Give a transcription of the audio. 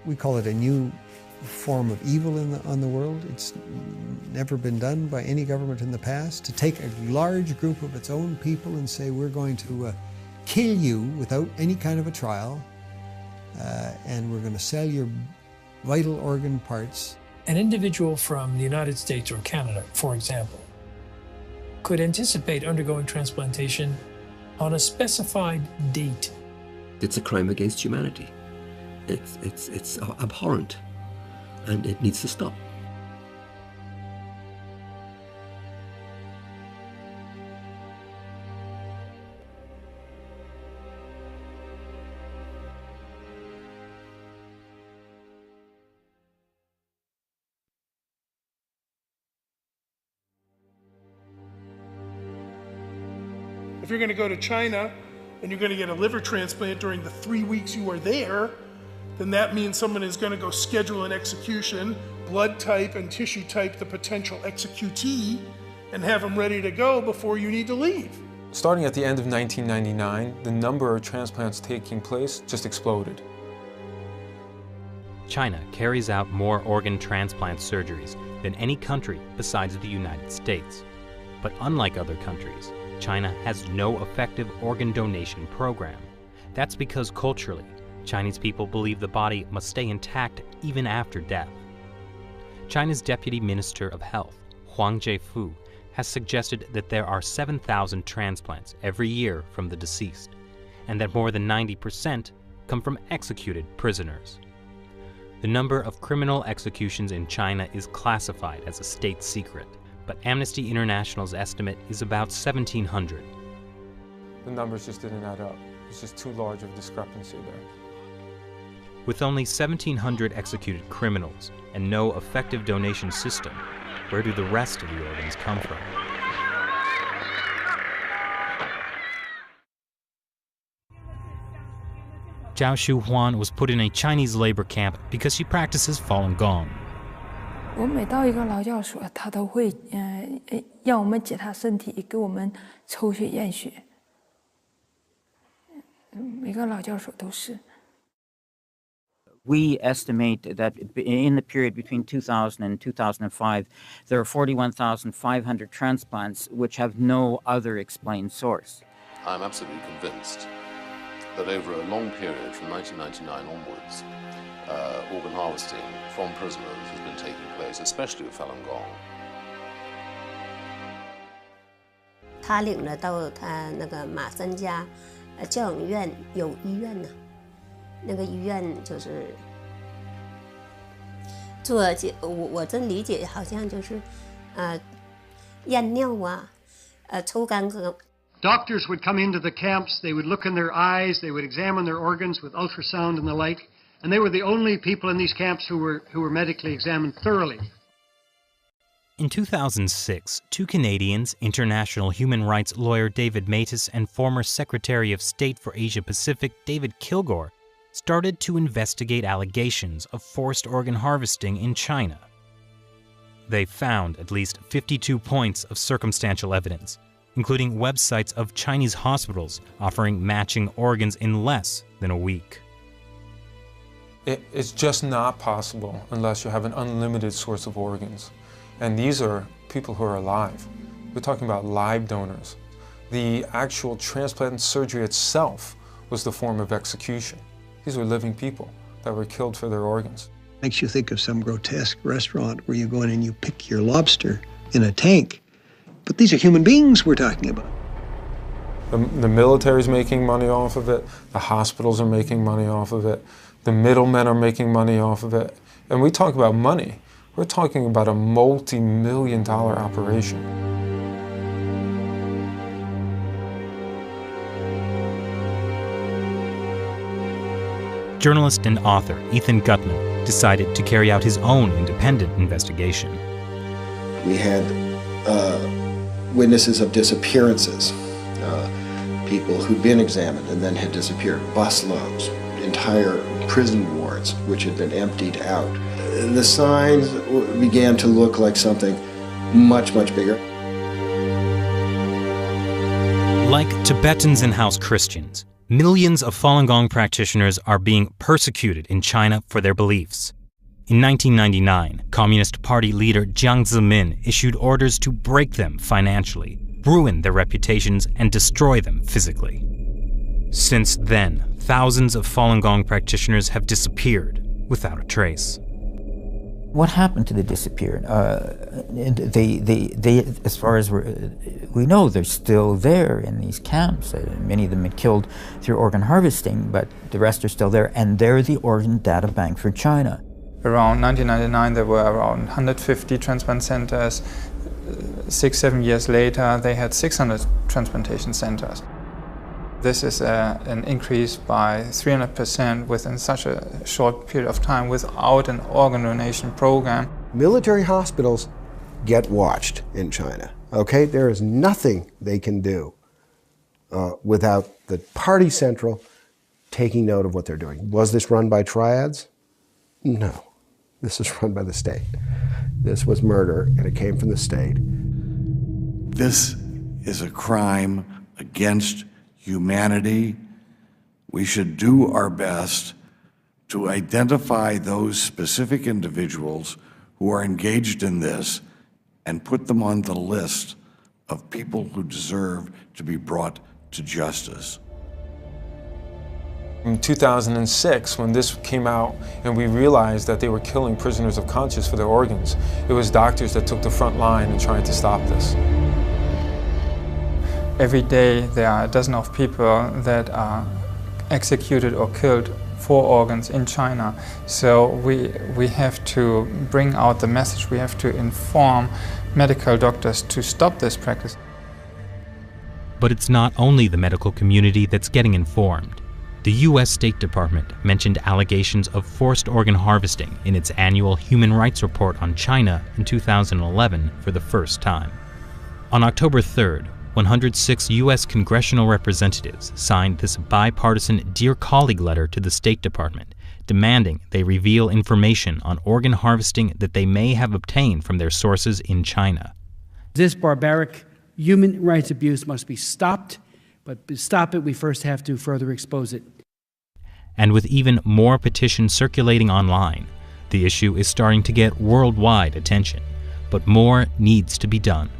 We call it a new form of evil on the world. It's never been done by any government in the past, to take a large group of its own people and say, we're going to kill you without any kind of a trial, and we're going to sell your vital organ parts. An individual from the United States or Canada, for example, could anticipate undergoing transplantation on a specified date. It's a crime against humanity. It's abhorrent, and it needs to stop. If you're going to go to China and you're going to get a liver transplant during the 3 weeks you are there, then that means someone is going to go schedule an execution, blood type and tissue type the potential executee, and have them ready to go before you need to leave. Starting at the end of 1999, the number of transplants taking place just exploded. China carries out more organ transplant surgeries than any country besides the United States. But unlike other countries, China has no effective organ donation program. That's because culturally, Chinese people believe the body must stay intact even after death. China's Deputy Minister of Health, Huang Zhefu, has suggested that there are 7,000 transplants every year from the deceased, and that more than 90% come from executed prisoners. The number of criminal executions in China is classified as a state secret, but Amnesty International's estimate is about 1,700. The numbers just didn't add up. It's just too large of a discrepancy there. With only 1,700 executed criminals and no effective donation system, where do the rest of the organs come from? Zhao Shuhuan was put in a Chinese labor camp because she practices Falun Gong. 我每到一个劳教所，他都会让我们检查身体，给我们抽血验血。每个劳教所都是。 We estimate that in the period between 2000 and 2005, there are 41,500 transplants which have no other explained source. I'm absolutely convinced that over a long period from 1999 onwards, organ harvesting from prisoners has been taking place, especially with Falun Gong. 他领了到他那个马三家教养院有医院呢。 那个医院就是做我真理解好像就是验尿啊，抽干戈。 Doctors would come into the camps, they would look in their eyes, they would examine their organs with ultrasound and the like, and they were the only people in these camps who were medically examined thoroughly. In 2006, two Canadians, international human rights lawyer David Matus and former Secretary of State for Asia Pacific David Kilgore, started to investigate allegations of forced organ harvesting in China. They found at least 52 points of circumstantial evidence, including websites of Chinese hospitals offering matching organs in less than a week. It's just not possible unless you have an unlimited source of organs. And these are people who are alive. We're talking about live donors. The actual transplant surgery itself was the form of execution. These were living people that were killed for their organs. Makes you think of some grotesque restaurant where you go in and you pick your lobster in a tank. But these are human beings we're talking about. The military's making money off of it. The hospitals are making money off of it. The middlemen are making money off of it. And we talk about money. We're talking about a multi-million-dollar operation. Journalist and author Ethan Gutman decided to carry out his own independent investigation. We had witnesses of disappearances, people who'd been examined and then had disappeared, busloads, entire prison wards which had been emptied out. The signs began to look like something much, much bigger. Like Tibetans and house Christians, Millions of Falun Gong practitioners are being persecuted in China for their beliefs. In 1999, Communist Party leader Jiang Zemin issued orders to break them financially, ruin their reputations, and destroy them physically. Since then, thousands of Falun Gong practitioners have disappeared without a trace. What happened to the disappeared? They, as far as we know, they're still there in these camps. Many of them been killed through organ harvesting, but the rest are still there, and they're the organ data bank for China. Around 1999, there were around 150 transplant centers. 6-7 years later, they had 600 transplantation centers. This is an increase by 300% within such a short period of time without an organ donation program. Military hospitals get watched in China, okay? There is nothing they can do without the party central taking note of what they're doing. Was this run by triads? No, this is run by the state. This was murder, and it came from the state. This is a crime against humanity. We should do our best to identify those specific individuals who are engaged in this and put them on the list of people who deserve to be brought to justice. In 2006, when this came out and we realized that they were killing prisoners of conscience for their organs, it was doctors that took the front line in trying to stop this. Every day there are a dozen of people that are executed or killed for organs in China. So we have to bring out the message, we have to inform medical doctors to stop this practice. But it's not only the medical community that's getting informed. The U.S. State Department mentioned allegations of forced organ harvesting in its annual Human Rights Report on China in 2011 for the first time. On October 3rd, 106 U.S. congressional representatives signed this bipartisan Dear Colleague letter to the State Department, demanding they reveal information on organ harvesting that they may have obtained from their sources in China. This barbaric human rights abuse must be stopped, but to stop it, we first have to further expose it. And with even more petitions circulating online, the issue is starting to get worldwide attention, but more needs to be done.